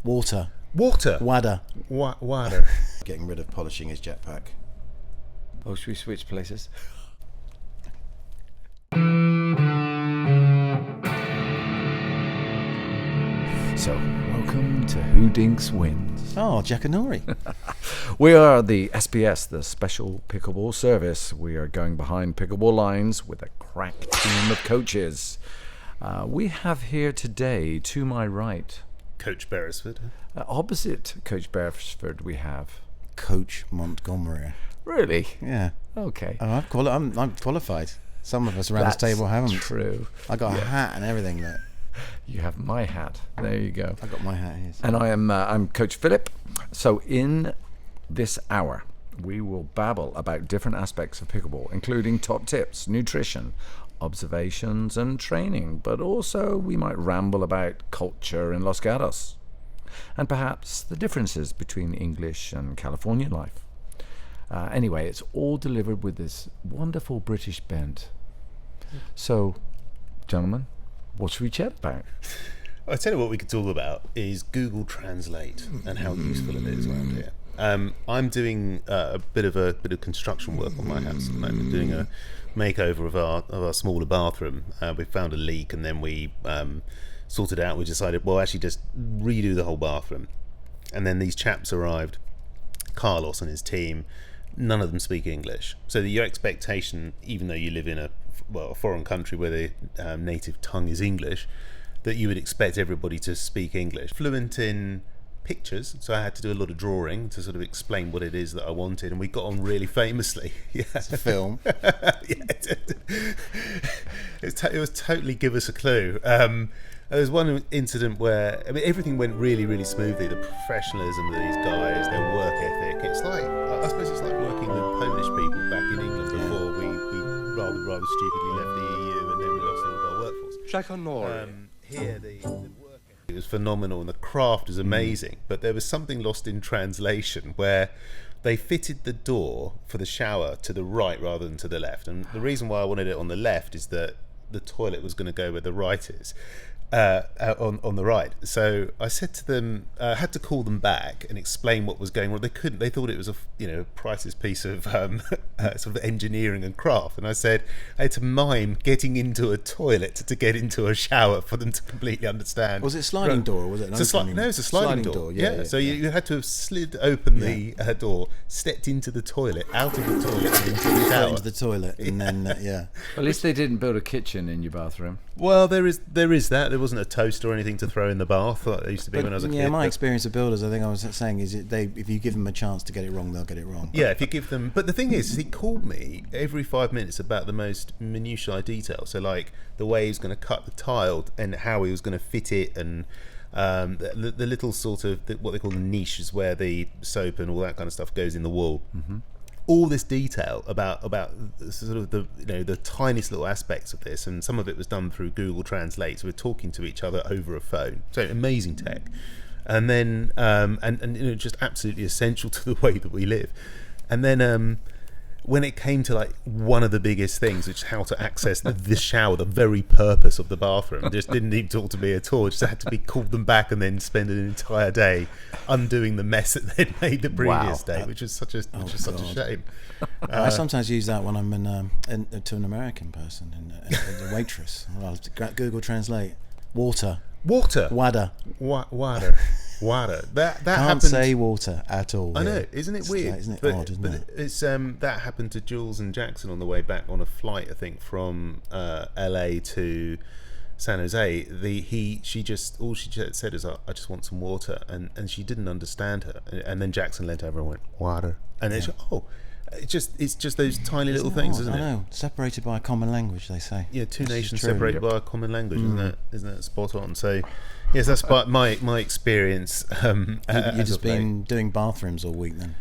Water. Water. Water. Getting rid of polishing his jetpack. Oh, should we switch places? So, welcome to Who Dinks Wins. Oh, Jackanory. We are the SPS, the Special Pickleball Service. We are going behind pickleball lines with a crack team of coaches. We have here today, to my right, Coach Berisford. Opposite Coach Berisford, we have Coach Montgomery. Really? Yeah. Okay. Oh, I'm qualified. Some of us around That's this table haven't. True. I got a hat and everything. Look. You have my hat. There you go. I got my hat here. And I'm Coach Philip. So in this hour, we will babble about different aspects of pickleball, including top tips, nutrition, observations, and training. But also we might ramble about culture in Los Gatos, and perhaps the differences between English and California life. Anyway, it's all delivered with this wonderful British bent. So, gentlemen, what should we chat about? I tell you what we could talk about is Google Translate and how useful it is around here. I'm doing a bit of construction work on my house at the moment, doing a makeover of our smaller bathroom. We found a leak and then we sorted it out. We decided, well, actually just redo the whole bathroom. And then these chaps arrived, Carlos and his team. None of them speak English. So your expectation, even though you live in a foreign country where the native tongue is English, that you would expect everybody to speak English. Fluent in pictures, so I had to do a lot of drawing to sort of explain what it is that I wanted, and we got on really famously. Yeah. It's a film. Yeah, it was totally give us a clue. There was one incident where, I mean, everything went really, really smoothly. The professionalism of these guys, their work ethic. It's like, I suppose it's like working with Polish people back in England before we rather stupidly left the EU and then we lost all of our workforce. Here, the work ethic was phenomenal and the craft was amazing, but there was something lost in translation where they fitted the door for the shower to the right rather than to the left. And the reason why I wanted it on the left is that the toilet was going to go where the right is. On the right. So I said to them, I had to call them back and explain what was going on. They couldn't. They thought it was a priceless piece of sort of engineering and craft. And I said I had to mime getting into a toilet to get into a shower for them to completely understand. Was it a sliding door or was it an opening? No, it's a sliding door. Yeah. So you had to have slid open the door, stepped into the toilet, out of the toilet, and into the shower. Into the toilet, and then Well, at least they didn't build a kitchen in your bathroom. Well, there is that. There wasn't a toast or anything to throw in the bath like there used to be when I was a kid. Yeah, my experience of builders, I think I was saying, is if you give them a chance to get it wrong, they'll get it wrong. Yeah, if you give them. But the thing is, he called me every 5 minutes about the most minutiae detail. So, like the way he was going to cut the tile and how he was going to fit it, and the little sort of what they call the niches where the soap and all that kind of stuff goes in the wall. Mm-hmm. All this detail about sort of the tiniest little aspects of this, and some of it was done through Google Translate. So we're talking to each other over a phone. So amazing tech, and then and just absolutely essential to the way that we live. And then when it came to like one of the biggest things, which is how to access the shower, the very purpose of the bathroom, just didn't even talk to me at all. Just had to be called them back and then spend an entire day undoing the mess that they'd made the previous day, which is such a shame. I sometimes use that when I'm to an American person and a waitress. I'll Google Translate water. Water. That can't happened. say water at all. I know, isn't it weird? Isn't it odd? Isn't it? It's that happened to Jules and Jackson on the way back on a flight, I think, from LA to San Jose. She just said is, "I just want some water," and she didn't understand her. And then Jackson leant over and went, "Water," and then she, it's just those tiny little things, isn't it? I know, separated by a common language, they say. Yeah, two nations separated by a common language, isn't that spot on? So, yes, that's my experience. You've just been doing bathrooms all week then?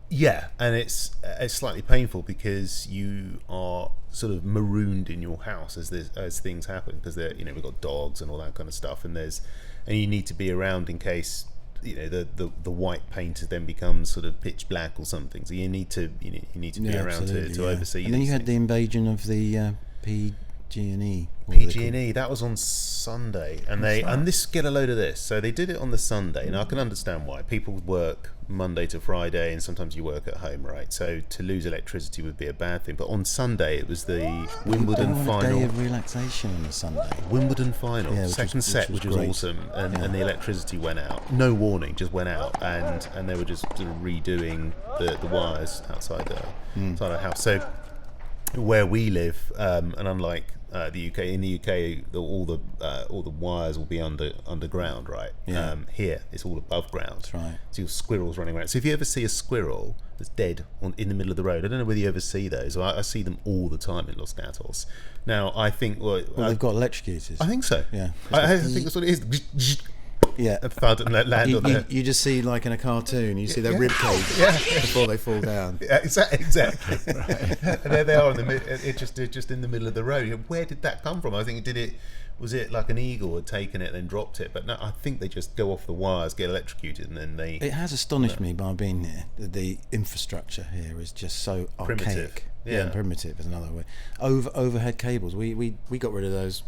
Yeah, and it's slightly painful because you are sort of marooned in your house as things happen, because we've got dogs and all that kind of stuff, and you need to be around in case the white paint then becomes sort of pitch black or something. So you need to be around to oversee. And then you had things. the invasion of the PG&E PG&E, that was on Sunday, and this, get a load of this. So they did it on the Sunday, and I can understand why. People work Monday to Friday, and sometimes you work at home, right? So to lose electricity would be a bad thing. But on Sunday, it was the Wimbledon a final. day of relaxation on a Sunday. Wimbledon final, Yeah, second set, which was great. awesome, and the electricity went out. No warning, just went out, and they were just sort of redoing the wires outside the house. So where we live, and unlike the UK, in the UK, all the wires will be underground, right? Yeah. Here, it's all above ground. That's right. So you have squirrels running around. So if you ever see a squirrel that's dead in the middle of the road, I don't know whether you ever see those. I see them all the time in Los Gatos. Now, I think... Well, they've got electrocutors. I think so. Yeah. I think that's what it is. Yeah. A thud and land on there. You just see, like in a cartoon, you see their rib cage before they fall down. Yeah, exactly. And there they are in the just in the middle of the road. Where did that come from? I think was it like an eagle had taken it and then dropped it? But no, I think they just go off the wires, get electrocuted, and then they... It has astonished me by being here. The infrastructure here is just so Primitive. archaic. Yeah. And primitive is another way. Overhead cables. We got rid of those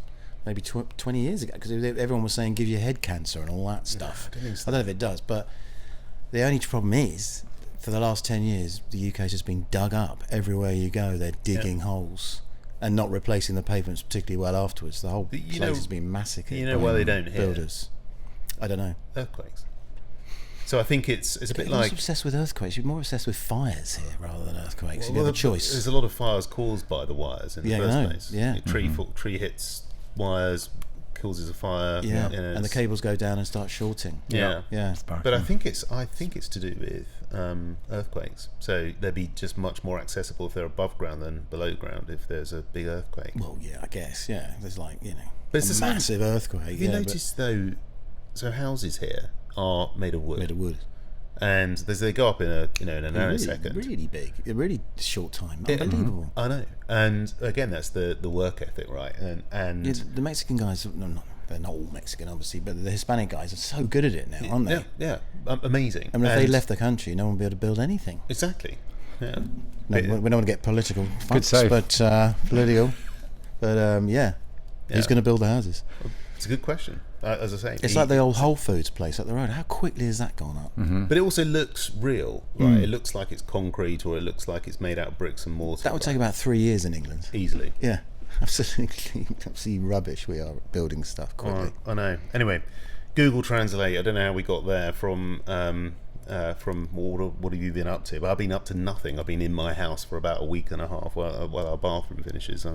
maybe 20 years ago because everyone was saying give you head cancer and all that stuff. I don't know if it does, but the only problem is for the last 10 years the UK's just been dug up. Everywhere you go they're digging holes and not replacing the pavements particularly well afterwards. The whole place has been massacred. You know why they don't hit builders? I don't know. Earthquakes. So I think it's a bit like... You're obsessed with earthquakes. You're more obsessed with fires here rather than earthquakes. You have a choice. There's a lot of fires caused by the wires in the first place. Yeah. Tree hits wires, causes a fire. Yeah, and the cables go down and start shorting. Yeah. Sparking. But I think it's to do with earthquakes. So they'd be just much more accessible if they're above ground than below ground if there's a big earthquake. Well, yeah, I guess. Yeah, there's like but it's a massive earthquake. Have you noticed though? So houses here are made of wood. And they go up in a nanosecond. Really big, a really short time. Unbelievable. I know. And again, that's the work ethic, right? And the Mexican guys, they're not all Mexican, obviously, but the Hispanic guys are so good at it now, aren't they? Yeah, amazing. I mean, if they left the country, no one would be able to build anything. Exactly. Yeah. No, we don't want to get political, Good save. but political. But who's going to build the houses? It's a good question. As I say, it's like the old Whole Foods place up the road. How quickly has that gone up? Mm-hmm. But it also looks real, right? It looks like it's concrete, or it looks like it's made out of bricks and mortar. That would take about 3 years in England. Easily. Yeah, absolutely rubbish. We are building stuff quickly. I know. Anyway, Google Translate. I don't know how we got there from what have you been up to? But I've been up to nothing. I've been in my house for about a week and a half while our bathroom finishes.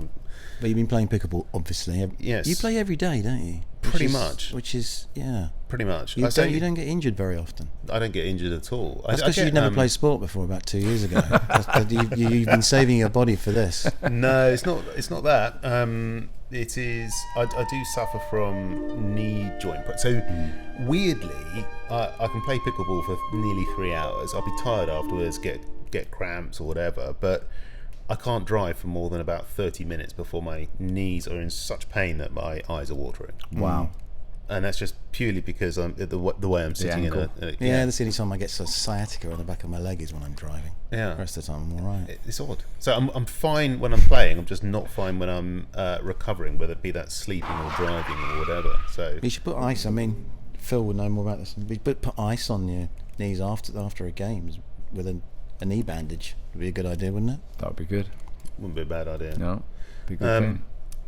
But you've been playing pickleball, obviously. Yes. You play every day, don't you? Pretty much. Which is, yeah. Pretty much. You don't get injured very often. I don't get injured at all. That's because you've never played sport before about 2 years ago. You've been saving your body for this. No, it's not that. It is. I do suffer from knee joint. So weirdly, I can play pickleball for nearly 3 hours. I'll be tired afterwards, get cramps or whatever, but I can't drive for more than about 30 minutes before my knees are in such pain that my eyes are watering. Wow. And that's just purely because I'm the way I'm sitting in a that's the only time I get sciatica on the back of my leg is when I'm driving. Yeah. The rest of the time I'm all right. It's odd. So I'm fine when I'm playing. I'm just not fine when I'm recovering, whether it be that sleeping or driving or whatever. So you should put ice. I mean, Phil would know more about this. But put ice on your knees after a game with a knee bandage. Would be a good idea, wouldn't it? That would be good. Wouldn't be a bad idea. No, be a good thing.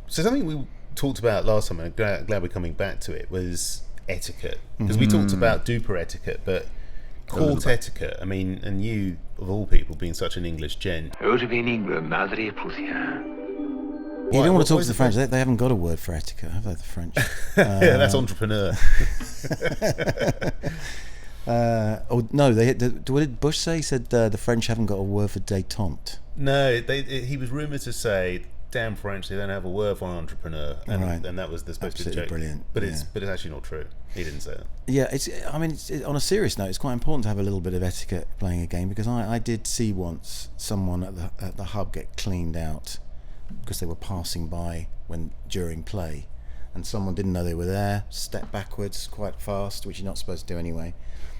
So something we talked about last time, and I'm glad we're coming back to it, was etiquette. Because we talked about duper etiquette, but court etiquette, I mean, and you, of all people, being such an English gent. You don't want to talk to the French. They haven't got a word for etiquette, have they, the French? Yeah, that's entrepreneur. No, what did Bush say? He said the French haven't got a word for détente. No, he was rumoured to say, damn French, they don't have a word for entrepreneur, and that was supposed to be the joke. Brilliant. But it's actually not true. He didn't say that. Yeah, it's on a serious note, it's quite important to have a little bit of etiquette playing a game, because I did see once someone at the hub get cleaned out because they were passing by during play, and someone didn't know they were there, stepped backwards quite fast, which you're not supposed to do anyway,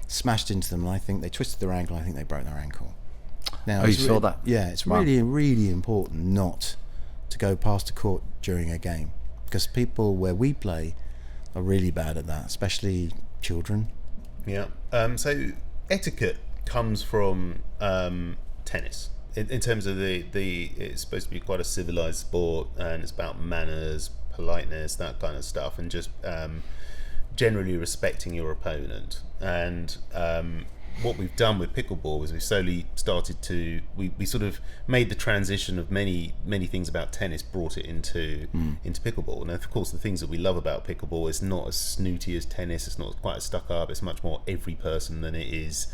smashed into them, and I think they twisted their ankle. I think they broke their ankle. Now, you saw that? Yeah, it's really, really important not to go past the court during a game, because people where we play are really bad at that, especially children. Yeah. So etiquette comes from tennis. In terms of the it's supposed to be quite a civilized sport, and it's about manners, politeness, that kind of stuff, and just generally respecting your opponent. And what we've done with pickleball is we've slowly started to we sort of made the transition of many things about tennis, brought it into pickleball. And of course the things that we love about pickleball is not as snooty as tennis, it's not quite as stuck up, it's much more every person than it is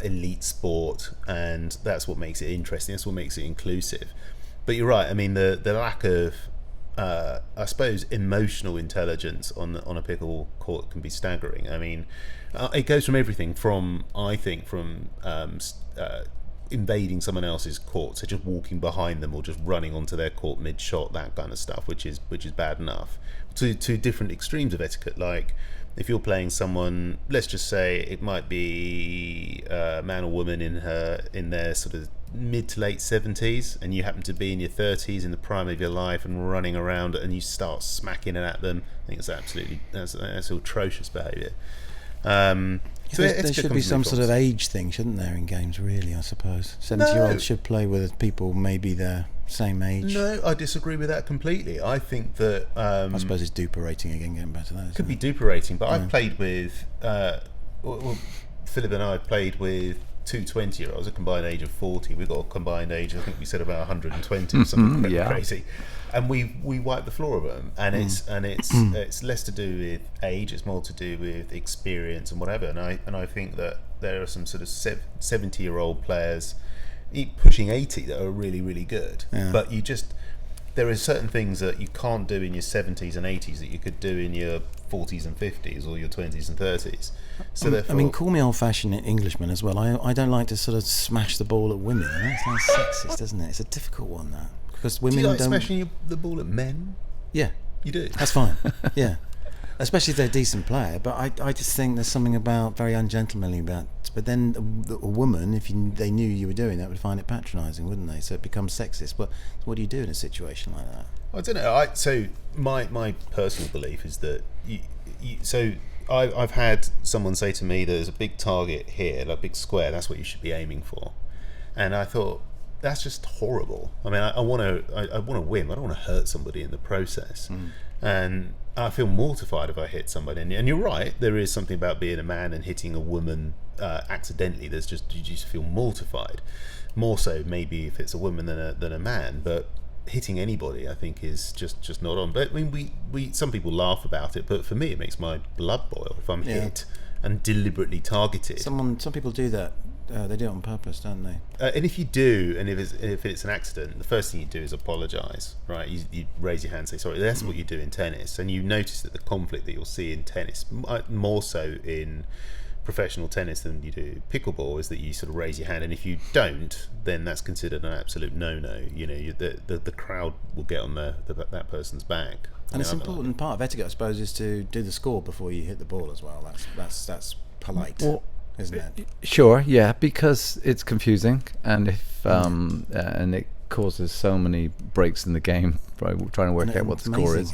elite sport, and that's what makes it interesting, that's what makes it inclusive. But you're right, I mean the lack of I suppose emotional intelligence on a pickleball court can be staggering. I mean, it goes from everything from, I think, from invading someone else's court, so just walking behind them or just running onto their court mid-shot, that kind of stuff, which is bad enough, to different extremes of etiquette. Like if you're playing someone, let's just say it might be a man or woman in their sort of mid to late 70s, and you happen to be in your 30s in the prime of your life and running around, and you start smacking it at them, I think that's atrocious behaviour. So there should be some sort of age thing, shouldn't there, in games, really, I suppose? 70-year-olds should play with people maybe their same age. No, I disagree with that completely. I think that I suppose it's duper-rating again, getting back to that. Could be duper-rating, but I've played with Philip and I have played with two 20-year-olds, a combined age of 40. We've got a combined age, I think we said about 120, something crazy, and we wipe the floor of them. And it's less to do with age, it's more to do with experience and whatever. And I think that there are some sort of 70-year-old players pushing 80 that are really, really good. Yeah. But there are certain things that you can't do in your 70s and 80s that you could do in your 40s and 50s or your 20s and 30s. So therefore, I mean, call me old-fashioned Englishman as well. I don't like to sort of smash the ball at women. That sounds sexist, doesn't it? It's a difficult one, that, because women do you like don't smashing the ball at men? Yeah, you do. That's fine. Yeah, especially if they're a decent player. But I just think there's something about very ungentlemanly about. But then a woman, if they knew you were doing that, would find it patronising, wouldn't they? So it becomes sexist. But what do you do in a situation like that? I don't know. So my personal belief is that I've had someone say to me, there's a big target here, like a big square, that's what you should be aiming for. And I thought, that's just horrible. I mean, I want to win. I don't want to hurt somebody in the process. And I feel mortified if I hit somebody. And you're right, there is something about being a man and hitting a woman accidentally. You just feel mortified. More so maybe if it's a woman than a man. But hitting anybody, I think, is just not on. But I mean, we some people laugh about it, but for me, it makes my blood boil if I'm hit and deliberately targeted. Some people do that. They do it on purpose, don't they? And if you do, and if it's an accident, the first thing you do is apologise, right? You raise your hand and say sorry. That's what you do in tennis, and you notice that the conflict that you'll see in tennis, more so in professional tennis than you do pickleball, is that you sort of raise your hand, and if you don't, then that's considered an absolute no-no. You know, the crowd will get on that person's back. And it's an important part of etiquette, I suppose, is to do the score before you hit the ball as well. That's polite. Well, isn't it? Sure, yeah, because it's confusing, and if and it causes so many breaks in the game, trying to work out what the score is.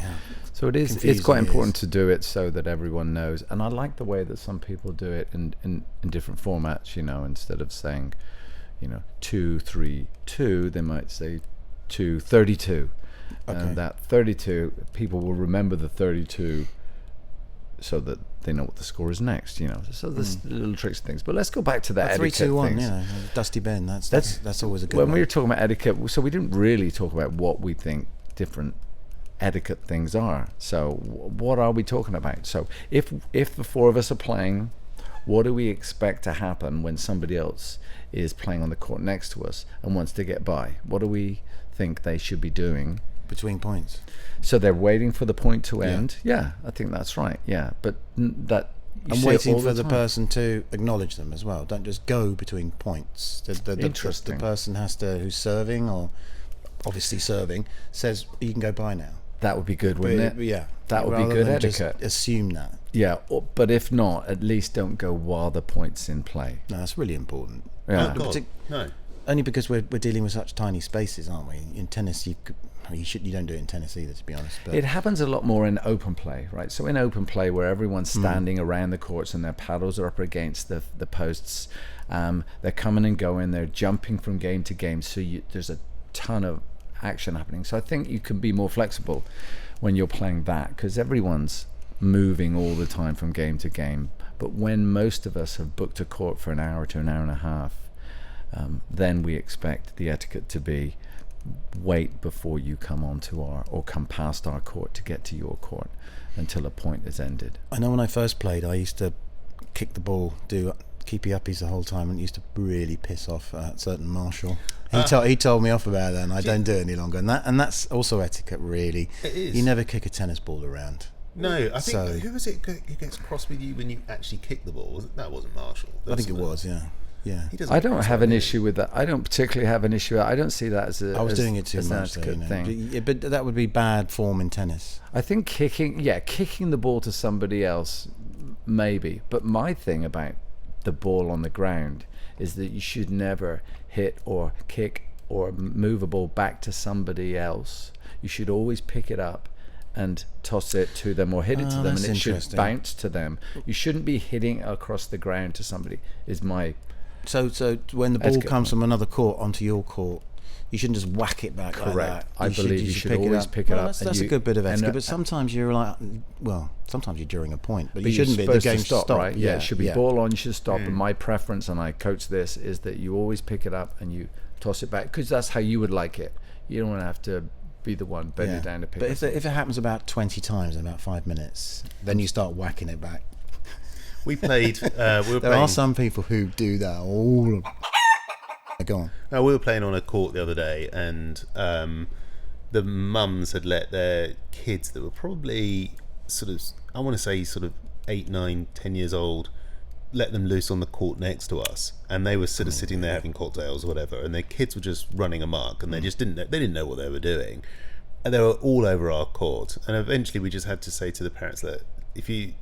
So it's quite important to do it so that everyone knows. And I like the way that some people do it in different formats, you know, instead of saying, 2-3-2, they might say 2-32. Okay. And that 32, people will remember the 32 so that they know what the score is next, So there's little tricks and things. But let's go back to that etiquette 3-2-1, Dusty Ben. That's always a good one. When we were talking about etiquette, so we didn't really talk about what we think different etiquette things are. So what are we talking about? So if the four of us are playing, what do we expect to happen when somebody else is playing on the court next to us and wants to get by? What do we think they should be doing? Between points. So they're waiting for the point to end. Yeah, I think that's right. Yeah, but that. I'm waiting for the person to acknowledge them as well. Don't just go between points. The person has to, who's serving or obviously serving, says you can go by now. That would be good, wouldn't it? Yeah, that would be good etiquette. Just assume that. Yeah, but if not, at least don't go while the point's in play. No, that's really important. Yeah. No. Only because we're dealing with such tiny spaces, aren't we? In tennis, You don't do it in tennis either, to be honest. But It happens a lot more in open play, right? So in open play, where everyone's standing around the courts and their paddles are up against the posts, they're coming and going, they're jumping from game to game. So there's a ton of action happening. So I think you can be more flexible when you're playing that, because everyone's moving all the time from game to game. But when most of us have booked a court for an hour to an hour and a half, then we expect the etiquette to be wait before you come onto or come past our court to get to your court until a point is ended. I know when I first played, I used to kick the ball, do keepy uppies the whole time, and it used to really piss off a certain marshal. He told me off about that, and I don't do it any longer. And that's also etiquette, really. It is. You never kick a tennis ball around. No, I think So- who was it who gets cross with you when you actually kick the ball? That wasn't Marshall. I think it was, yeah. He doesn't I don't cross have like an you. issue with that. I don't particularly have an issue. I don't see that as a. I was as- doing it too as an much, though, etiquette thing. Yeah, but that would be bad form in tennis. I think kicking the ball to somebody else, maybe. But my thing about the ball on the ground is that you should never hit or kick or move a ball back to somebody else. You should always pick it up and toss it to them or hit it to them, that's and it should interesting. bounce to them. You shouldn't be hitting across the ground to somebody. Is my So when the ball Etiquette. comes from another court onto your court, you shouldn't just whack it back like Correct. that. I believe you should always pick it Well, up. That's and a good bit of and, etiquette. But sometimes you're like, sometimes you're during a point, but you you're shouldn't be. The supposed to game's stop, right? Yeah, it should be yeah. ball on. You should stop. And my preference, and I coach this, is that you always pick it up and you toss it back, because that's how you would like it. You don't want to have to be the one bending Yeah. down to pick But it. if it happens about 20 times in about 5 minutes, then you start whacking it back. We played. We were There playing. are some people who do that all of. Go on. No, we were playing on a court the other day, and the mums had let their kids that were probably sort of, I want to say sort of 8, 9, 10 years old, let them loose on the court next to us, and they were sort of sitting there having cocktails or whatever, and their kids were just running amok, and they just didn't know what they were doing, and they were all over our court. And eventually we just had to say to the parents that if you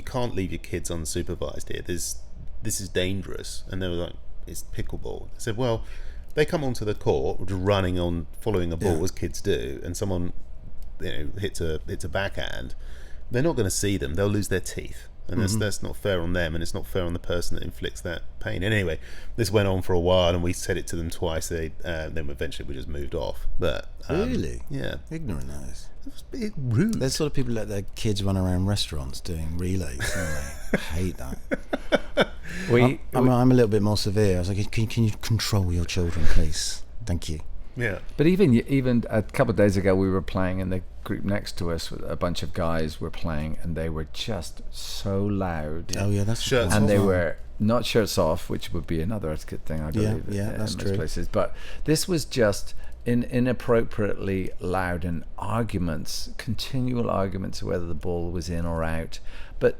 can't leave your kids unsupervised here, this is dangerous. And they were like, it's pickleball. I said, well, they come onto the court just running on, following a ball as kids do, and someone hits a backhand, they're not going to see them, they'll lose their teeth. And that's not fair on them, and it's not fair on the person that inflicts that pain. And anyway, this went on for a while, and we said it to them twice. Then eventually we just moved off. But Really? yeah, Ignorant that is. it was a bit rude. There's sort of people let their kids run around restaurants doing relays, don't they? I hate that. I'm a little bit more severe. I was like, can you control your children, please? Thank you. Yeah, But even a couple of days ago, we were playing in the group next to us. A bunch of guys were playing, and they were just so loud. Oh yeah, that's Shirts And off. they were not shirts off, which would be another etiquette thing, I believe. yeah, in that's most true. places. But this was just inappropriately loud, and continual arguments whether the ball was in or out. But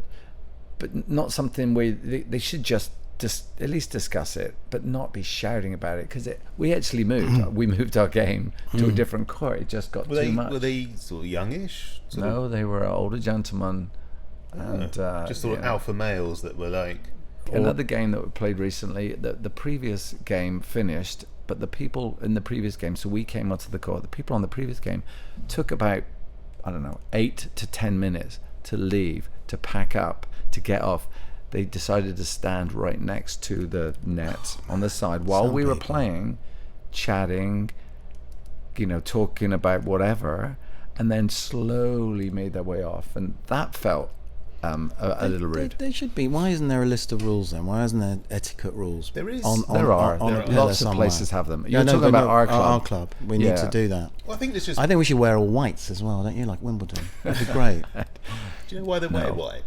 not something where they should just at least discuss it, but not be shouting about it, because we actually moved. We moved our game to a different court. It just got too much. Were they sort of youngish? No, they were older gentlemen, and Just sort of alpha males that were like. Another game that we played recently, the previous game finished, but the people in the previous game, so we came onto the court, the people on the previous game took about, 8 to 10 minutes to leave, to pack up, to get off. They decided to stand right next to the net on the side while Some we were people. playing, chatting, talking about whatever, and then slowly made their way off. And that felt a little rude. There should be. Why isn't there a list of rules then? Why isn't there etiquette rules? There is. There are. on a There are. pillar Lots of somewhere? places have them. Yeah, You're no, talking but about no, our club. Our club. We need to do that. Well, I think it's just. I think we should wear all whites as well, don't you? Like Wimbledon. That'd be great. Do you know why they wear white?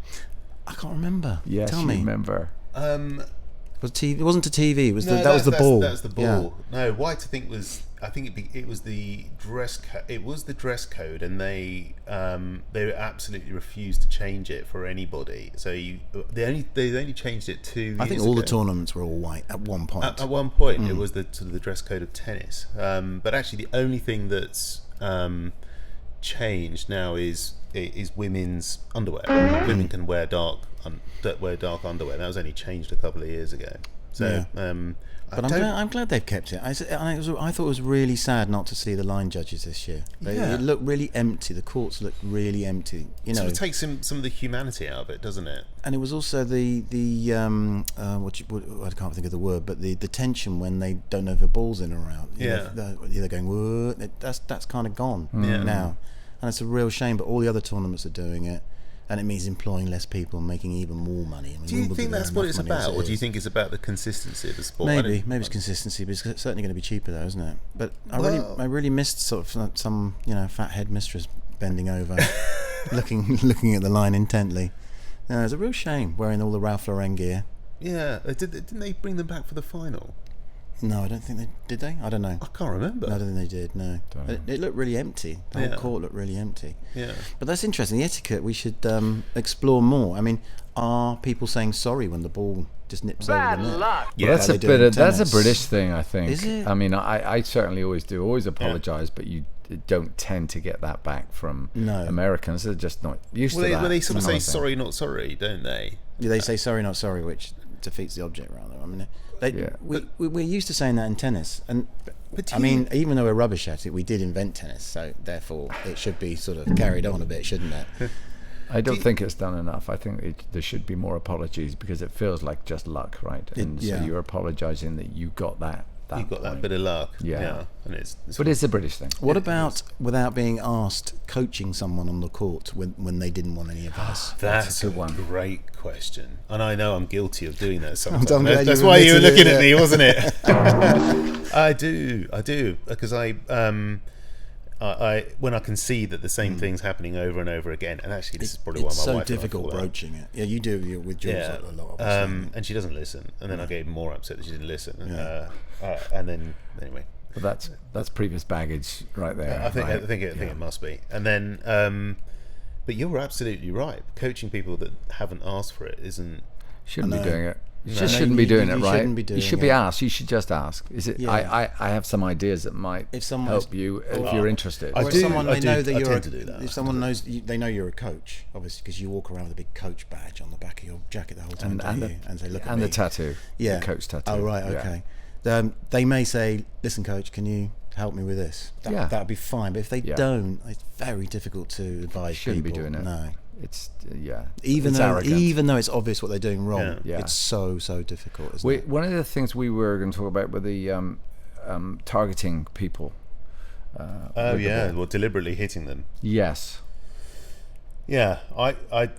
I can't remember. Yes, Tell you me. remember. It wasn't a TV. It was No, that was the ball. That's the ball. Yeah. No, white. I think it was the dress. It was the dress code, and they absolutely refused to change it for anybody. So they only changed it 2 years I think all the ago. tournaments were all white at one point. At one point, it was the sort of the dress code of tennis. But actually, the only thing that's changed now is women's underwear. Women can wear dark underwear. That was only changed a couple of years ago. So, But I'm glad they've kept it. I thought it was really sad not to see the line judges this year. It looked really empty. The courts looked really empty. You know, sort of takes some of the humanity out of it, doesn't it? And it was also the I can't think of the word, but the tension when they don't know if the ball's in or out. They're going, whoa, that's kind of gone now, and it's a real shame. But all the other tournaments are doing it. And it means employing less people and making even more money. I mean, do you think that's what it's about, or do you think it's about the consistency of the sport? Maybe it's consistency, but it's certainly going to be cheaper, though, isn't it? But I really missed sort of some fat head mistress bending over, looking at the line intently. It's a real shame wearing all the Ralph Lauren gear. Yeah, didn't they bring them back for the final? No, I don't think they did. They? I don't know. I can't remember. No, I don't think they did. No, it looked really empty. The whole court looked really empty. Yeah, but that's interesting. The etiquette we should explore more. I mean, are people saying sorry when the ball just nips over the net? Yeah, that's that's a British thing, I think. Is it? I mean, I certainly always do. Always apologise, but you don't tend to get that back from Americans. They're just not used to that. Well, they sort of say sorry, not sorry, don't they? Yeah, they say sorry, not sorry, which defeats the object rather. I mean, we're used to saying that in tennis, and I mean, even though we're rubbish at it, we did invent tennis, so therefore it should be sort of carried on a bit, shouldn't it? I don't think it's done enough. I think there should be more apologies because it feels like just luck, right? And so you're apologising that you got that. You got that bit of luck. Yeah. And but it's a British thing. What about without being asked, coaching someone on the court when they didn't want any advice? That's a great question, and I know I'm guilty of doing that sometimes. That's why you were looking at me, wasn't it? I do, because I when I can see that the same thing's happening over and over again, and actually this is probably why my wife. It's so difficult broaching it. Yeah, you do with Jules a lot. And she doesn't listen, and then I get even more upset that she didn't listen. And then anyway. But that's previous baggage right there. I think it must be. And then, but you're absolutely right. Coaching people that haven't asked for it shouldn't be doing it. You just shouldn't be doing it, right? You should be asked. You should just ask. Is it? I have some ideas that might help you if you're interested. If someone knows they know you're a coach, obviously, because you walk around with a big coach badge on the back of your jacket the whole time, and say, "Look at me." And the tattoo, the coach tattoo. Oh right, okay. They may say, "Listen, coach, can you help me with this?" That'd be fine. But if they don't, it's very difficult to advise people. Shouldn't be doing it. No. It's even though it's obvious what they're doing wrong, it's so difficult. Isn't it? One of the things we were going to talk about were the targeting people. Well, deliberately hitting them. Yes. Yeah, I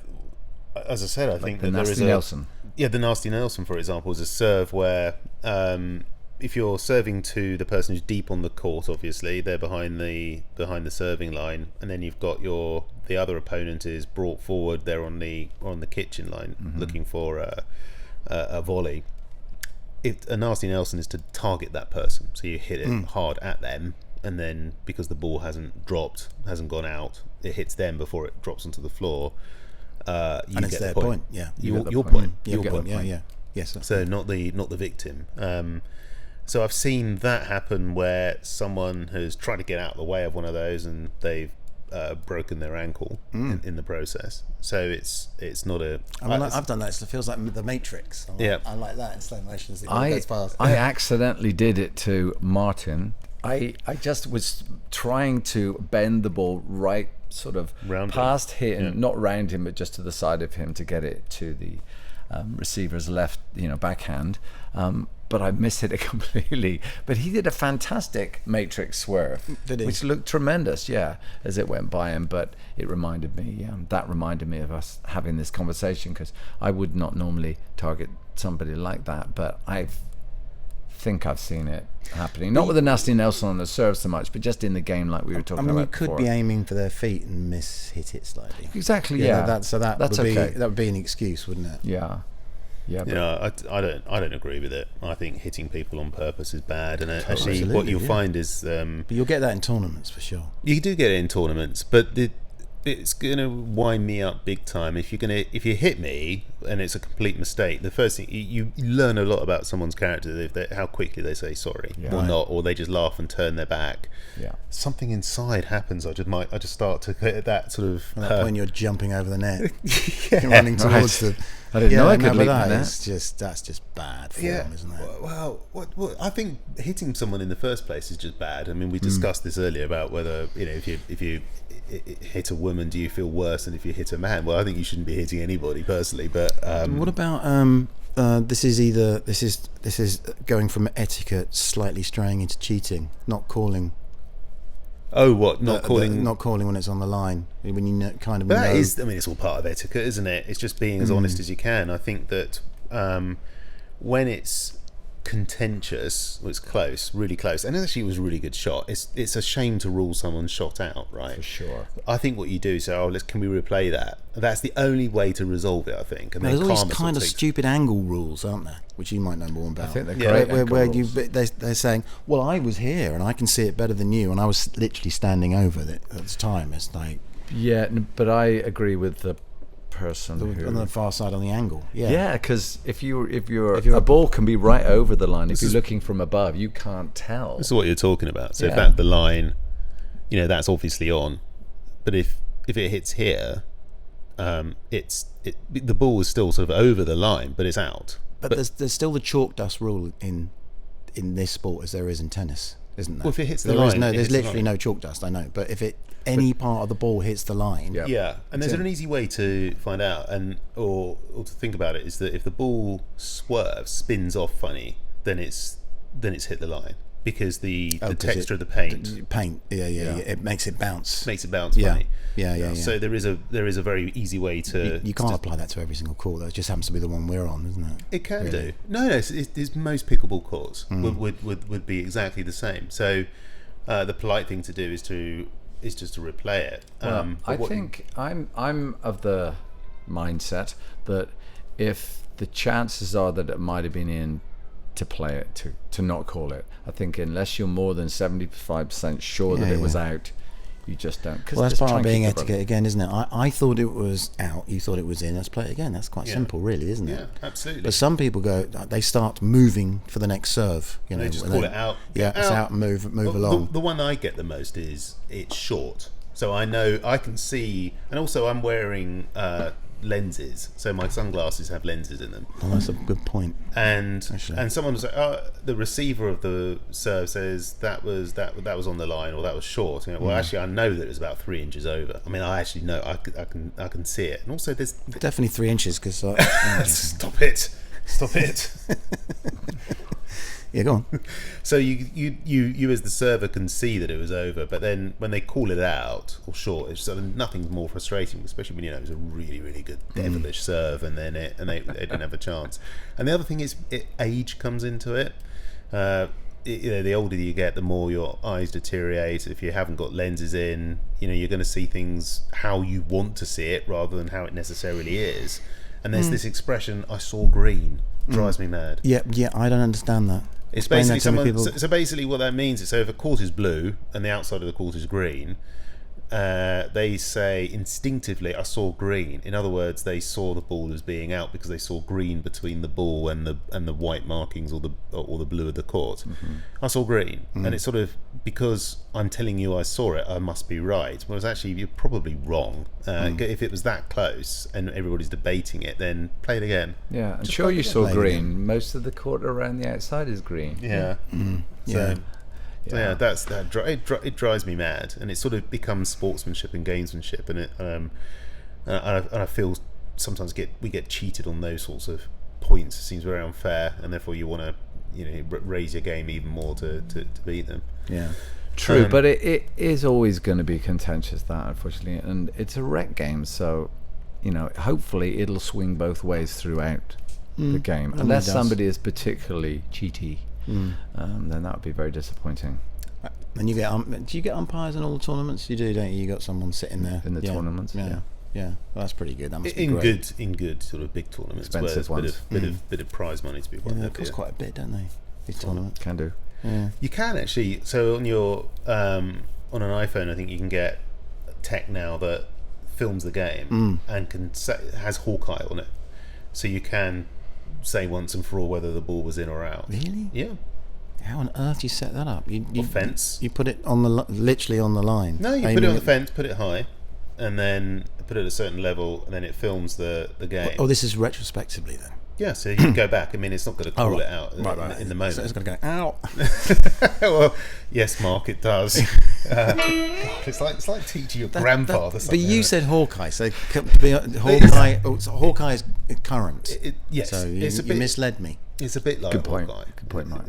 as I said, I think the that there is Nelson. The nasty Nelson, for example, is a serve where if you're serving to the person who's deep on the court, obviously they're behind the serving line, and then you've got the other opponent is brought forward. They're on the kitchen line looking for a volley. If a nasty Nelson is to target that person, so you hit it hard at them, and then because the ball hasn't gone out, it hits them before it drops onto the floor. You and it's get their the point. Yeah, your point. Your point. Point. Yeah. Yes. So not the victim. So I've seen that happen where someone has tried to get out of the way of one of those, and they've broken their ankle in the process. So it's not a. I've done that. It feels like the Matrix. I like that in slow motion as it goes past. I accidentally did it to Martin. I just was trying to bend the ball right, sort of round past him, not round him, but just to the side of him to get it to the receiver's left, backhand. But I mishit it completely. But he did a fantastic matrix swerve, which looked tremendous, as it went by him. But it reminded me, of us having this conversation, because I would not normally target somebody like that, but I think I've seen it happening. Not with the nasty Nelson on the serve so much, but just in the game, like we were talking about. You could be aiming for their feet and hit it slightly. Exactly. That's okay. That would be an excuse, wouldn't it? Yeah. I don't agree with it. I think hitting people on purpose is bad, and actually what you'll find is but you'll get that in tournaments for sure. You do get it in tournaments, but it's going to wind me up big time if you hit me and it's a complete mistake, the first thing you learn a lot about someone's character if how quickly they say sorry or not, or they just laugh and turn their back. Something inside happens. I just start to get that sort of at that point you're jumping over the net. You're running towards the I didn't know I could leap the net. That's just bad form, isn't it? Well, what I think hitting someone in the first place is just bad. I mean, we discussed this earlier about whether, if you hit a woman, do you feel worse than if you hit a man? Well, I think you shouldn't be hitting anybody personally, but what about this is going from etiquette slightly straying into cheating, not calling. Not calling when it's on the line, when you kind of but know. That is, I mean, it's all part of etiquette, isn't it? It's just being as honest as you can. I think that when it's contentious, it's close, really close, and actually it was a really good shot. It's a shame to rule someone's shot out, right? For sure. I think what you do is say, can we replay that? That's the only way to resolve it, I think. And there's all these kind of stupid angle rules, aren't there? Which you might know more about. I think they're great. They're saying, well, I was here and I can see it better than you, and I was literally standing over it at the time. It's like, but I agree with the person on the far side on the angle. Because if a ball can be right over the line, if you're looking from above, you can't tell. This is what you're talking about. So if that's the line, that's obviously on, but if it hits here, the ball is still sort of over the line, but it's out. But there's still the chalk dust rule in this sport as there is in tennis, isn't there? Well, if it hits the line, there's literally no chalk dust. I know, but if any part of the ball hits the line, and there's an easy way to find out, or to think about it, is that if the ball spins off funny, then it's hit the line, because the texture of the paint, it makes it bounce. Funny. Yeah. So there is a very easy way to. You can't apply that to every single court, though. It just happens to be the one we're on, isn't it? It can do. No, it's most pickleball courts would be exactly the same. So the polite thing to do is just to replay it. I think I'm of the mindset that if the chances are that it might have been in to play it, to not call it, I think unless you're more than 75% sure that it was out, you just don't. Well, that's part of being etiquette again, isn't it? I thought it was out, you thought it was in, let's play it again. That's quite simple, really, isn't it? Yeah, absolutely. But some people they start moving for the next serve. They just call it out. It's out and move along. The one I get the most is it's short. So I know I can see, and also I'm wearing lenses, so my sunglasses have lenses in them. Oh, that's a good point. And someone was like, the receiver of the serve says that was on the line, or that was short. Well, actually, I know that it was about 3 inches over. I mean, I actually know, I can see it. And also, there's definitely 3 inches, because stop it. Yeah, go on. So you as the server can see that it was over, but then when they call it out or short, it's sort of nothing more frustrating, especially when it was a really, really good devilish serve, and then they didn't have a chance. And the other thing is, age comes into it. The older you get, the more your eyes deteriorate. If you haven't got lenses in, you're going to see things how you want to see it rather than how it necessarily is. And there's this expression, "I saw green," drives me mad. Yeah, I don't understand that. It's basically so basically what that means is, so if a court is blue and the outside of the court is green, they say instinctively, "I saw green." In other words, they saw the ball as being out because they saw green between the ball and the white markings or the blue of the court. I saw green, and it's sort of, because I'm telling you I saw it, I must be right. Whereas actually you're probably wrong. If it was that close and everybody's debating it, then play it again. Yeah, I'm sure you saw green. Most of the court around the outside is green. Yeah. It drives me mad, and it sort of becomes sportsmanship and gamesmanship, and I feel sometimes we get cheated on those sorts of points. It seems very unfair, and therefore you want to raise your game even more to beat them. Yeah, true, but it is always going to be contentious, that, unfortunately, and it's a rec game, so hopefully it'll swing both ways throughout the game, unless somebody is particularly cheaty. Then that would be very disappointing. And do you get umpires in all the tournaments? You do, don't you? You got someone sitting there in the tournaments. Yeah. Well, that's pretty good. That must be great. In good sort of big tournaments, expensive where ones. Bit of prize money to be won. They cost quite a bit, don't they? These tournaments can do. Yeah. You can actually. So on your on an iPhone, I think you can get tech now that films the game and has Hawkeye on it. so you can say once and for all whether the ball was in or out. Really? Yeah. How on earth do you set that up? You Fence. You put it on literally on the line. No, you put it on the fence, put it high, and then put it at a certain level, and then it films the game. Oh, this is retrospectively then. Yeah, so you can go back. I mean, it's not going to call it out in the moment. So it's going to go out. Well, yes, Mark, it does. It's like teaching your grandfather something. But you said Hawkeye, so Hawkeye. Hawkeye is current. Yes, so you misled me. It's a bit like Good point. Hawkeye. Good point, Mark.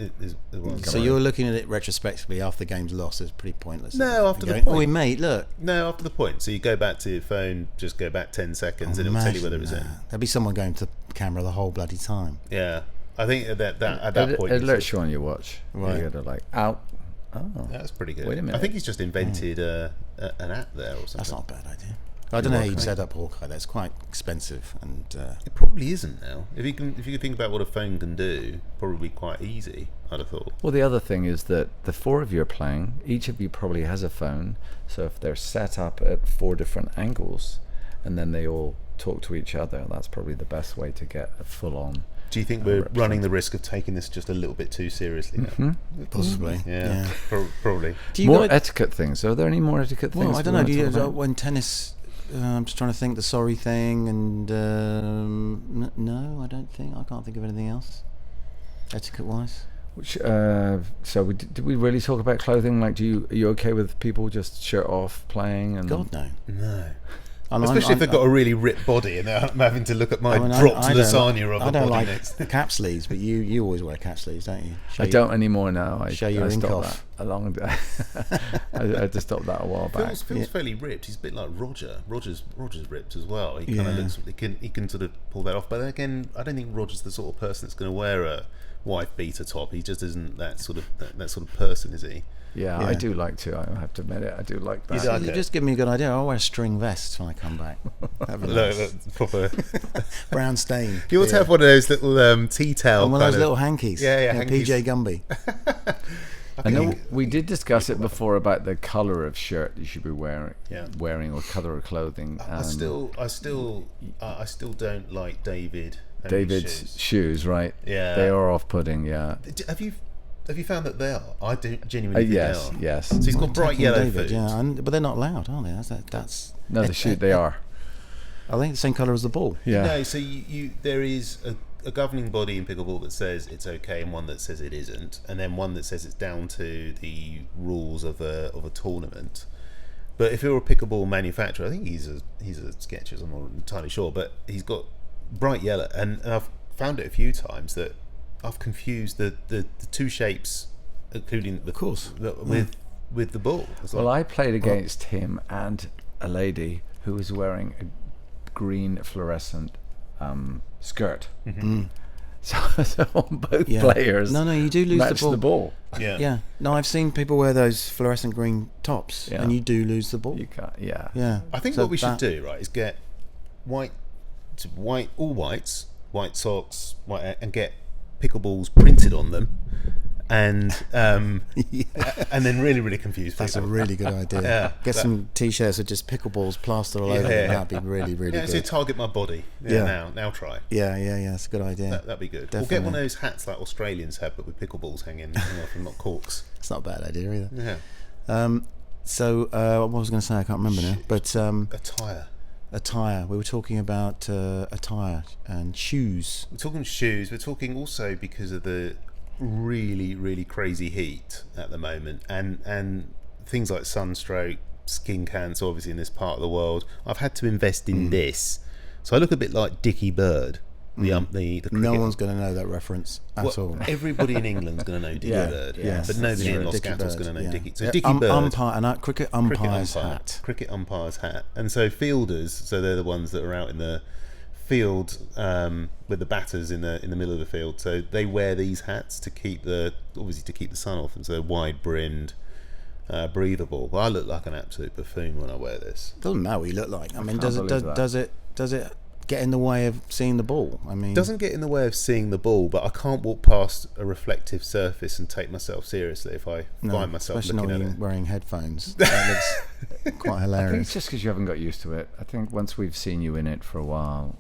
So you're looking at it retrospectively after the game's lost. It's pretty pointless. No, after the point. point. Oh, mate, look. No, after the point. So you go back to your phone, just go back 10 seconds, and it'll tell you whether it's in. There'll be someone going to the camera the whole bloody time. Yeah, I think at that point it alerts you on your watch. Right. You're like out. Oh, that's pretty good. Wait a minute. I think he's just invented an app there or something. That's not a bad idea. I don't know how you'd set up Hawkeye. That's quite expensive, and it probably isn't now. If you can think about what a phone can do, probably quite easy. I'd have thought. Well, the other thing is that the 4 of you are playing. Each of you probably has a phone. So if they're set up at 4 different angles, and then they all talk to each other, that's probably the best way to get a full-on. Do you think we're running the risk of taking this just a little bit too seriously now? Mm-hmm. possibly. Yeah. Probably. More etiquette things. Are there any more etiquette things? Well, I don't know. Do you when tennis? I'm just trying to think the sorry thing, and no, I don't think. I can't think of anything else etiquette-wise. Which so did we really talk about clothing? Like, are you okay with people just shirt off playing? And God no. No. Especially if they've got a really ripped body and I'm having to look at my dropped lasagna of a body. I don't like next. cap sleeves, but you always wear cap sleeves, don't you? I don't anymore now. I stopped that a long I had to stop that a while back. Phil's fairly ripped. He's a bit like Roger. Roger's ripped as well. He kind of looks. He can sort of pull that off. But then again, I don't think Roger's the sort of person that's going to wear a wife beater top. He just isn't that sort of person, is he? Yeah, I do like to. I have to admit it. I do like that. You just give me a good idea. I'll wear a string vest when I come back. Proper brown stain. You ought to have one of those little tea towel. And one of those little hankies. Yeah, hankies. PJ Gumby. I know we did discuss it before about the colour of shirt you should be wearing or colour of clothing. I still don't like David's shoes, right? Yeah, they are off-putting. Yeah. Have you found that they are? I do genuinely think yes, they are. Yes. So he's got bright yellow food. Yeah, but they're not loud, are they? That's no, the shoe they are. I think the same colour as the ball. Yeah. No, so there is a governing body in pickleball that says it's okay, and one that says it isn't, and then one that says it's down to the rules of a tournament. But if you're a pickleball manufacturer, I think he's a Skechers. I'm not entirely sure, but he's got bright yellow, and I've found it a few times that I've confused the two shapes, including with the ball. Well, I played against him and a lady who was wearing a green fluorescent skirt. Mm-hmm. So on both players, no, you do lose the ball. Yeah. No, I've seen people wear those fluorescent green tops, and you do lose the ball. You can't. Yeah. Yeah. I think what we should do, right, is get white, all whites, white socks, and get pickleballs printed on them, and and then really, really confuse people. That's a really good idea. Get some t-shirts with just pickleballs plastered all over them. That'd be really, really good. So target my body. Now try. Yeah. That's a good idea. That'd be good. Definitely. We'll get one of those hats like Australians have, but with pickleballs hanging off and not corks. It's not a bad idea either. Yeah. So what was I going to say? I can't remember now. But attire. We were talking about attire and shoes. We're talking shoes. We're talking also because of the really, really crazy heat at the moment, and things like sunstroke, skin cancer, obviously in this part of the world. I've had to invest in this, so I look a bit like Dickie Bird. The no one's going to know that reference at all. Everybody in England's going to know Dickie Bird, but nobody in Los Gatos is going to know Dickie. So Dickie Bird, cricket umpire's hat. Cricket umpire's hat, and so fielders. So they're the ones that are out in the field with the batters in the middle of the field. So they wear these hats to keep the sun off, and so wide brimmed. Breathable. Well, I look like an absolute buffoon when I wear this. Doesn't matter what you look like. I mean, does it get in the way of seeing the ball? I mean, doesn't get in the way of seeing the ball, but I can't walk past a reflective surface and take myself seriously if I find myself looking at it. Wearing headphones. quite I think hilarious. it's just because you haven't got used to it. I think once we've seen you in it for a while,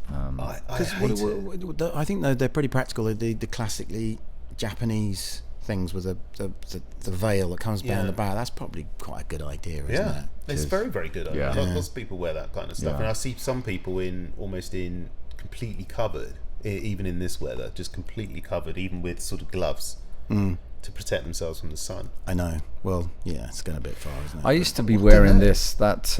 I think they're pretty practical. The classically Japanese things with the veil that comes down the back. That's probably quite a good idea, isn't it? It's very, very good. Yeah. Lots of people wear that kind of stuff, Yeah. and I see some people almost in completely covered, even in this weather, just completely covered, even with sort of gloves to protect themselves from the sun. I know. Well, yeah, it's going a bit far, isn't it? I used to be wearing that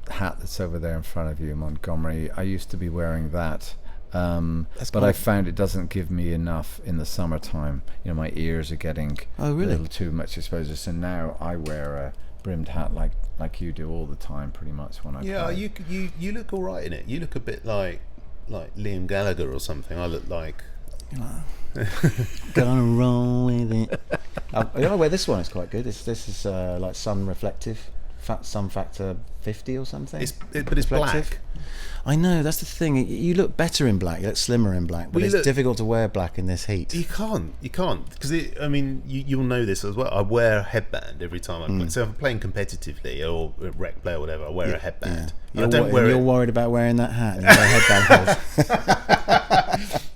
hat that's over there in front of you, Montgomery. I used to be wearing that. But I found it doesn't give me enough in the summertime. You know, my ears are getting a little too much exposure. So now I wear a brimmed hat like you do all the time, pretty much when I play. You look all right in it. You look a bit like Liam Gallagher or something. I look like gonna roll with it. You know where this one is quite good. This is like sun reflective, sun factor 50 or something. But it's black. I know, that's the thing. You look better in black. You look slimmer in black, but it's difficult to wear black in this heat. You can't because you'll know this as well. I wear a headband every time I play. So if I'm playing competitively or rec play or whatever, I wear a headband. Yeah. You're worried about wearing that hat and you wear a headband.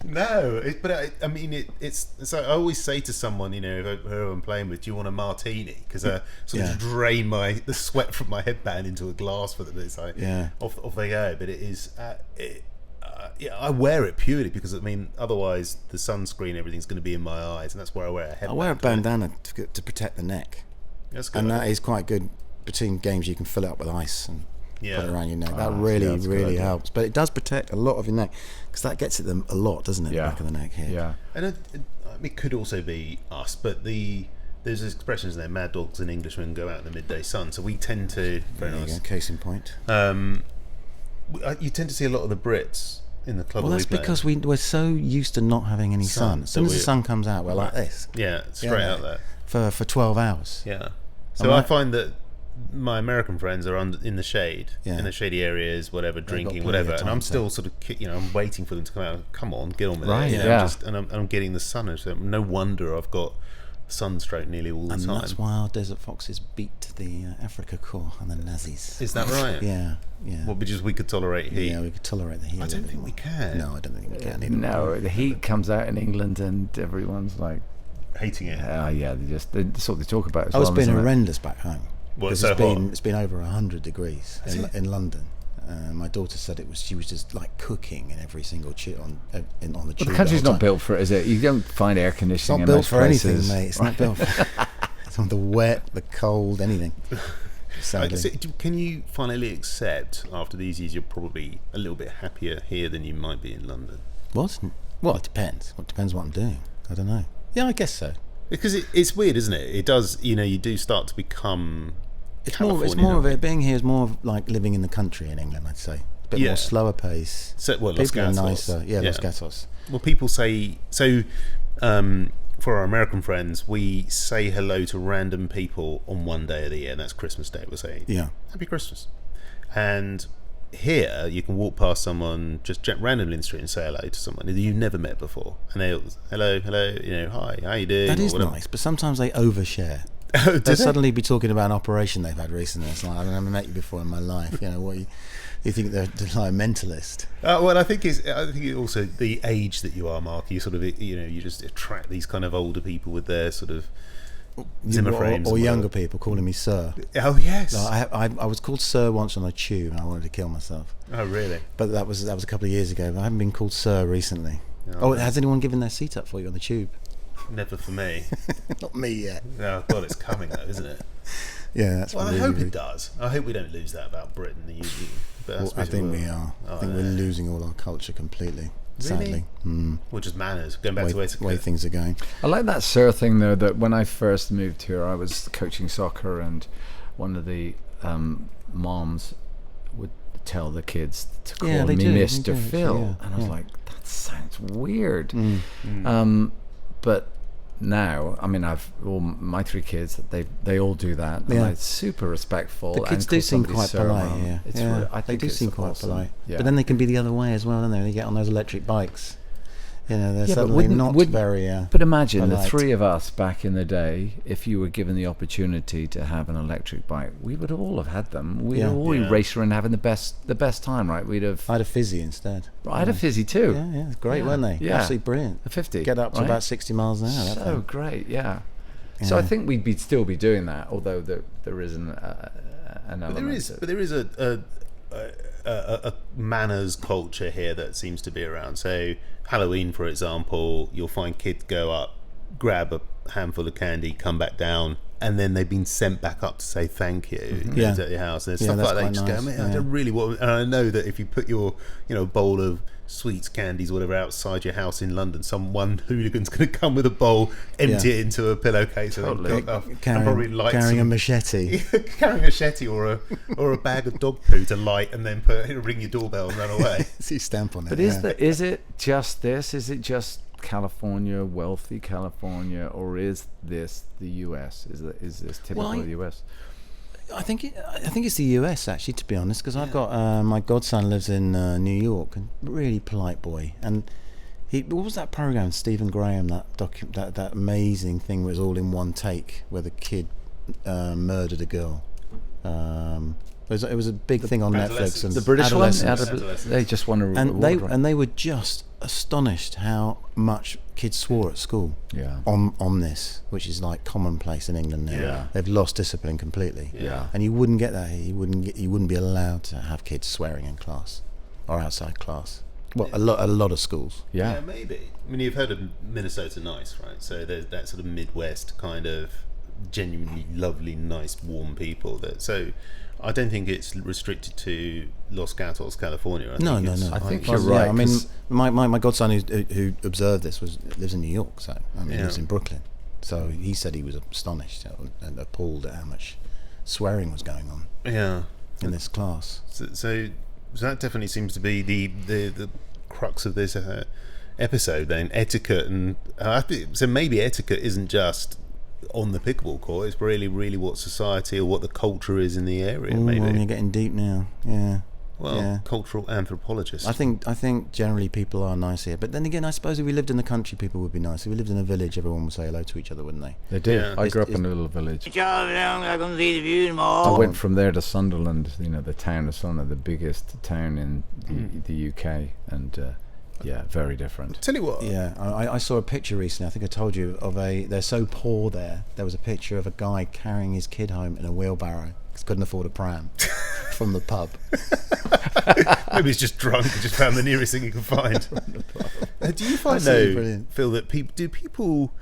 No, it's so I always say to someone, who I'm playing with, do you want a martini? Because I sort of drain the sweat from my headband into a glass for them. It's like off they go. But it is I wear it purely because otherwise the sunscreen, everything's going to be in my eyes, and that's where I wear a headband. I wear a bandana to protect the neck. That's good. And that is quite good. Between games you can fill it up with ice and put it around your neck. That really helps. But it does protect a lot of your neck, because that gets at them a lot, doesn't it? The back of the neck here. Yeah. And it could also be us, but there's expressions there, mad dogs and Englishmen go out in the midday sun, so we tend to, very nice. Case in point. You tend to see a lot of the Brits in the club. Well, that's because we're so used to not having any sun. As soon as the sun comes out, we're like this. Yeah, straight out there. For 12 hours. Yeah. So I find that my American friends are in the shade, in the shady areas, whatever, drinking, whatever, and I'm still sort of, I'm waiting for them to come out. Come on, get on with it. I'm getting the sun. So no wonder I've got sunstroke nearly all the time. And that's why our desert foxes beat the Africa Corps and the Nazis. Is that right? Yeah. Well, because we could tolerate heat. Yeah, we could tolerate the heat. I don't think we can. No, I don't think we can either. No, the heat comes out in England and everyone's like hating it. That's what they talk about as well. It's been horrendous back home. Well, it's been over 100 degrees in London. My daughter said she was just like cooking in every single on the tube. The country's not built for it, is it? You don't find air conditioning. It's not built for places. anything, mate. It's not built for it's the wet, the cold, anything. Can you finally accept after these years you're probably a little bit happier here than you might be in London? What? Well, it depends. It depends what I'm doing. I don't know. Yeah, I guess so. Because it's weird, isn't it? It does. You do start to become. It's more of it. Being here is more of like living in the country in England, I'd say. A bit more slower pace. People are nicer. Yeah, Los Gatos. Well, people say so. For our American friends, we say hello to random people on one day of the year, and that's Christmas Day. We'll say, Happy Christmas. And here, you can walk past someone just randomly in the street and say hello to someone that you've never met before, and they'll hello, hi, how you doing? That is nice, but sometimes they overshare. They'll suddenly be talking about an operation they've had recently. It's like, I've never met you before in my life. What you think they're like a mentalist? Well, I think it's also the age that you are, Mark. You sort of you just attract these kind of older people with their sort of Zimmer frames or younger people calling me sir. Oh yes. I was called sir once on a tube, and I wanted to kill myself. Oh really? But that was a couple of years ago. But I haven't been called sir recently. Has anyone given their seat up for you on the tube? Never for me. Not me yet. No, well, it's coming though, isn't it? Yeah, that's. Well, I hope it does. I hope we don't lose that about Britain. I think we are. I think we're losing all our culture completely. Sadly. Really? Well, just manners. Going back to the way things are going. I like that sir thing though. That when I first moved here, I was coaching soccer, and one of the moms would tell the kids to call me Mr. Phil, and I was like, that sounds weird. But now, my 3 kids, they all do that. And I'm super respectful. The kids do seem quite polite. I think they do seem quite polite. Yeah. But then they can be the other way as well, don't they? They get on those electric bikes You know, they're Yeah, but suddenly not very. But imagine the polite. three of us back in the day, if you were given the opportunity to have an electric bike, we would all have had them. We'd all race around having the best time, right? We'd have. I had a fizzy instead. I had a fizzy too. Yeah, it's great, weren't they? Yeah. Absolutely brilliant. A 50. Get up to right? about 60 miles an hour. that So thing. great, yeah. So I think we'd still be doing that, although there isn't an element. But there is a manners culture here that seems to be around. So Halloween, for example, you'll find kids go up, grab a handful of candy, come back down, and then they've been sent back up to say thank you at your house. And there's stuff like that. You just go, man, I don't really want. And I know that if you put your bowl of sweets, candies, whatever, outside your house in London, one hooligan's going to come with a bowl, empty it into a pillowcase, and probably light carrying a machete. carrying a machete or a bag of dog poo to light, and then ring your doorbell and run away. See stamp on it. But is it just this? Is it just California, wealthy California, or is this the US? Is this typical of the US? I think it's the US actually, to be honest, because I've got my godson lives in New York, and really polite boy. And what was that program, Stephen Graham, that amazing thing was all in one take where the kid murdered a girl. It was a big thing on Netflix. And the British one, Adolescents. they just won a and award, right? they were just astonished how much kids swore at school on this, which is like commonplace in England now. Yeah. They've lost discipline completely. Yeah. And you wouldn't get that here. You wouldn't be allowed to have kids swearing in class or outside class. Well, a lot of schools. Yeah, maybe. I mean, you've heard of Minnesota Nice, right? So there's that sort of Midwest kind of genuinely lovely, nice, warm people. So I don't think it's restricted to Los Gatos, California. No. I think you're right. I mean, my godson who observed this lives in New York, so he lives in Brooklyn. So he said he was astonished and appalled at how much swearing was going on. Yeah. In this class. So that definitely seems to be the crux of this episode. Then etiquette, and so maybe etiquette isn't just on the pickleball court. It's really, really what society or what the culture is in the area. Maybe you're getting deep now. Yeah. Well, cultural anthropologist. I think generally people are nice here, but then again, I suppose if we lived in the country, people would be nice. If we lived in a village, everyone would say hello to each other, wouldn't they? They did. Yeah. I grew up in a little village. I can see the view tomorrow. I went from there to Sunderland, the town of Sunderland, the biggest town in the UK, and very different. Tell you what. Yeah, I saw a picture recently. I think I told you they're so poor there. There was a picture of a guy carrying his kid home in a wheelbarrow because couldn't afford a pram from the pub. Maybe he's just drunk and just found the nearest thing he could find. Do you find Phil, that people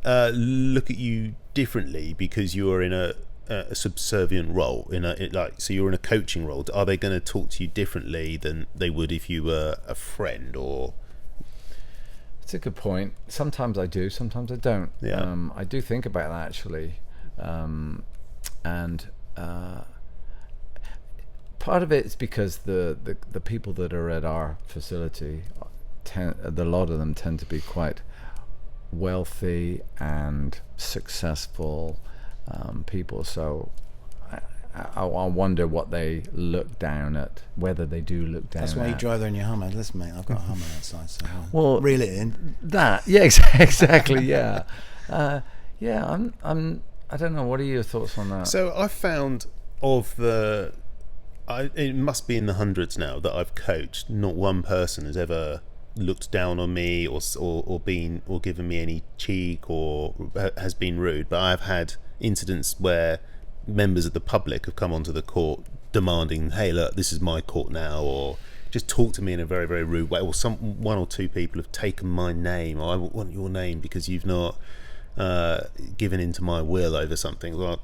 look at you differently because you are in a subservient role so you're in a coaching role? Are they going to talk to you differently than they would if you were a friend? Or it's a good point. Sometimes I do, sometimes I don't. I do think about that actually, and part of it is because the people that are at our facility a lot of them tend to be quite wealthy and successful people, so I wonder what they look down at, whether they do look down. That's why at. you drive there in your Hummer. Listen, mate, I've got a Hummer outside, so well, reel it in. Exactly, yeah. I don't know. What are your thoughts on that? So I found it must be in the hundreds now that I've coached. Not one person has ever looked down on me or given me any cheek or has been rude. But I've had incidents where members of the public have come onto the court demanding, "Hey, look, this is my court now," or just talk to me in a very, very rude way. Or one or two people have taken my name, or I want your name because you've not given into my will over something. Well,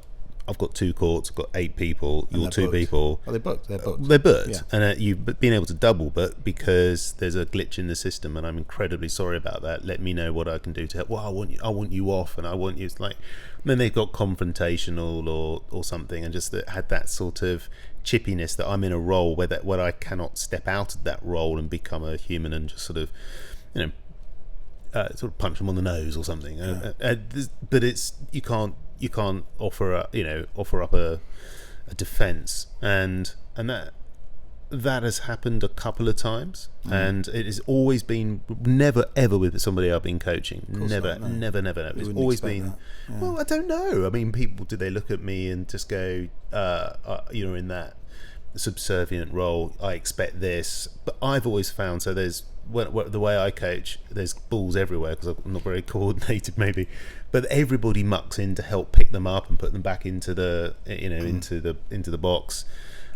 I've got 2 courts, I've got 8 people, you're 2 people. Oh, they're booked. They're booked, yeah. And you've been able to double book because there's a glitch in the system, and I'm incredibly sorry about that. Let me know what I can do to help. Well, I want you off, and I want you like. Then they got confrontational or something, and just had that sort of chippiness that I'm in a role where I cannot step out of that role and become a human and just sort of, sort of punch them on the nose or something. Yeah. But it's you can't offer up a defense, and that that has happened a couple of times, and it has always been never ever with somebody I've been coaching. Never. It's always been. Yeah. Well, I don't know. I mean, people, do they look at me and just go, you're in that subservient role, I expect this? But I've always found, so there's the way I coach, there's balls everywhere because I'm not very coordinated maybe, but everybody mucks in to help pick them up and put them back into the into the box.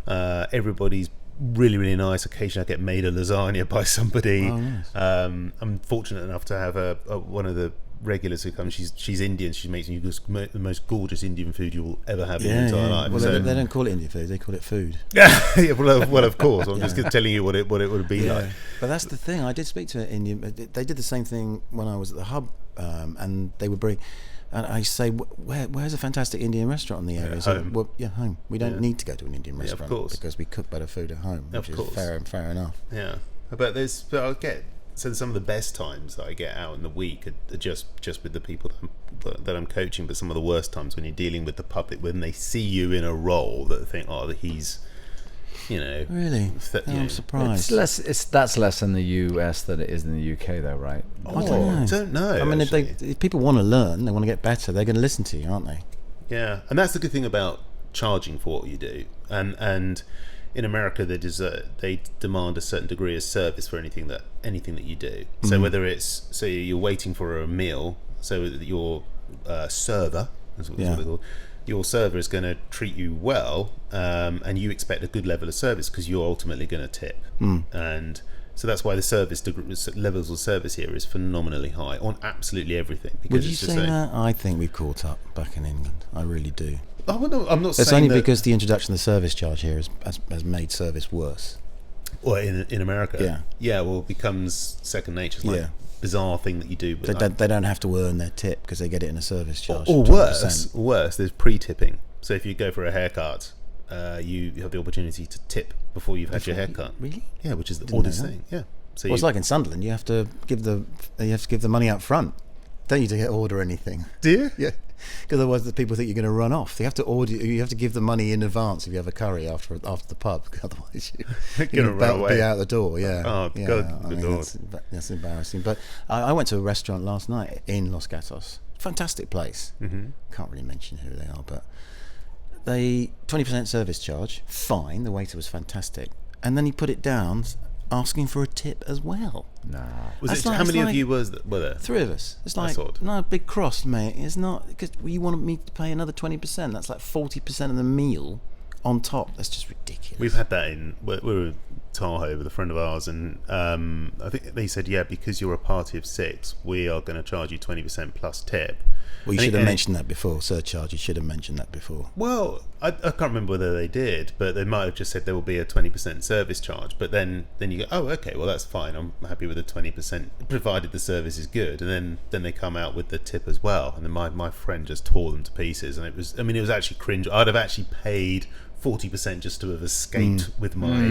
Everybody's really, really nice. Occasionally I get made a lasagna by somebody. Oh, nice. I'm fortunate enough to have one of the regulars who comes. She's Indian. She makes me the most gorgeous Indian food you will ever have in your entire life. Well, so, they don't call it Indian food, they call it food. yeah, well, of course. I'm just telling you what it would be like. But that's the thing. I did speak to an Indian. They did the same thing when I was at the hub, and they would bring. And I say, where's a fantastic Indian restaurant in the area? Home. Well, home. We don't need to go to an Indian restaurant, of course, because we cook better food at home, which is fair enough. Yeah, but I'll get. So some of the best times that I get out in the week are just with the people that I'm coaching, but some of the worst times when you're dealing with the public, when they see you in a role that they think, oh, he's, really. I'm surprised. That's less in the US than it is in the UK, though, right? I don't know. I mean, if people want to learn, they want to get better, they're going to listen to you, aren't they? Yeah, and that's the good thing about charging for what you do, and. In America, they demand a certain degree of service for anything that you do. So whether it's you're waiting for a meal, so that your server, that's what they call, your server is going to treat you well, and you expect a good level of service because you're ultimately going to tip. And so that's why the levels of service here is phenomenally high on absolutely everything. Would you say that? I think we've caught up back in England. I really do. Oh, no, I'm not saying it's only because the introduction of the service charge here has made service worse. Well, in America, well, it becomes second nature. It's like a bizarre thing that you do. But they don't have to earn their tip because they get it in a service charge. Or worse, there's pre-tipping. So if you go for a haircut, you have the opportunity to tip before you've had your haircut. Really? Yeah, which is the oddest thing. Yeah. So it's like in Sunderland, you have to give the money up front. Don't you to order anything? Do you? Yeah. Because otherwise the people think you're going to run off. You have to give the money in advance if you have a curry after the pub. Otherwise you're going to be out the door. Yeah. Oh God, that's embarrassing. But I went to a restaurant last night in Los Gatos. Fantastic place. Can't really mention who they are, but they 20% service charge. Fine. The waiter was fantastic, and then he put it down, asking for a tip as well. Nah. How many of you were there? 3 of us. It's like, no, big cross, mate. It's not, because you want me to pay another 20%. That's like 40% of the meal on top. That's just ridiculous. We've had that we were in Tahoe with a friend of ours, and I think they said, because you're a party of 6, we are going to charge you 20% plus tip. Well, you should have mentioned that before. Surcharge, you should have mentioned that before. Well, I can't remember whether they did, but they might have just said there will be a 20% service charge. But then you go, oh, okay, well, that's fine. I'm happy with the 20%, provided the service is good. And then they come out with the tip as well. And then my friend just tore them to pieces. And it was actually cringe. I'd have actually paid 40% just to have escaped with my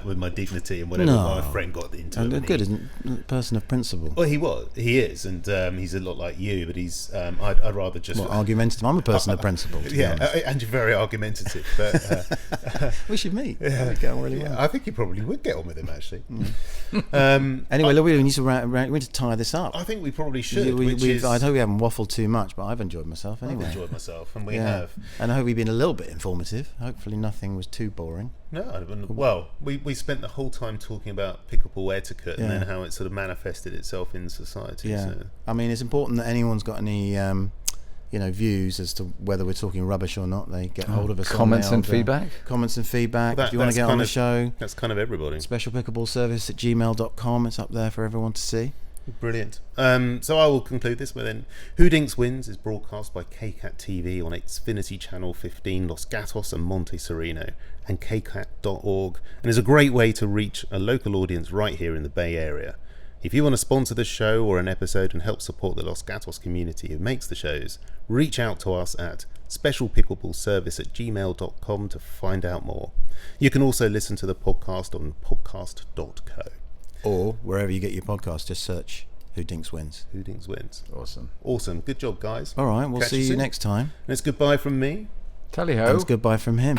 with my dignity and whatever my friend got into. And good, isn't a person of principle. Well, he is, and he's a lot like you, but he's I'd rather just argumentative. I'm a person of principle. And you're very argumentative. But we should meet. Yeah, get on really well. I think you probably would get on with him actually. Anyway, look, we need to tie this up. I think we probably should. I hope we haven't waffled too much, but I've enjoyed myself anyway. I've enjoyed myself, and we have. And I hope we've been a little bit informative. Hopefully nothing was too boring. No, well, we spent the whole time talking about pickleball etiquette and then how it sort of manifested itself in society. Yeah, so. I mean, it's important that anyone's got any views as to whether we're talking rubbish or not. They get hold of us. Comments and feedback. Well, if you want to get on the show, that's kind of everybody. Specialpickleballservice@gmail.com. It's up there for everyone to see. Brilliant. So I will conclude this with Who Dinks Wins is broadcast by KCAT TV on Xfinity Channel 15, Los Gatos and Monte Sereno, and kcat.org, and is a great way to reach a local audience right here in the Bay Area. If you want to sponsor the show or an episode and help support the Los Gatos community who makes the shows, reach out to us at specialpickleballservice@gmail.com to find out more. You can also listen to the podcast on podcast.co. Or wherever you get your podcast, just search Who Dinks Wins. Who Dinks Wins. Awesome. Good job, guys. All right, we'll see you next time. And it's goodbye from me. Tally ho. And it's goodbye from him.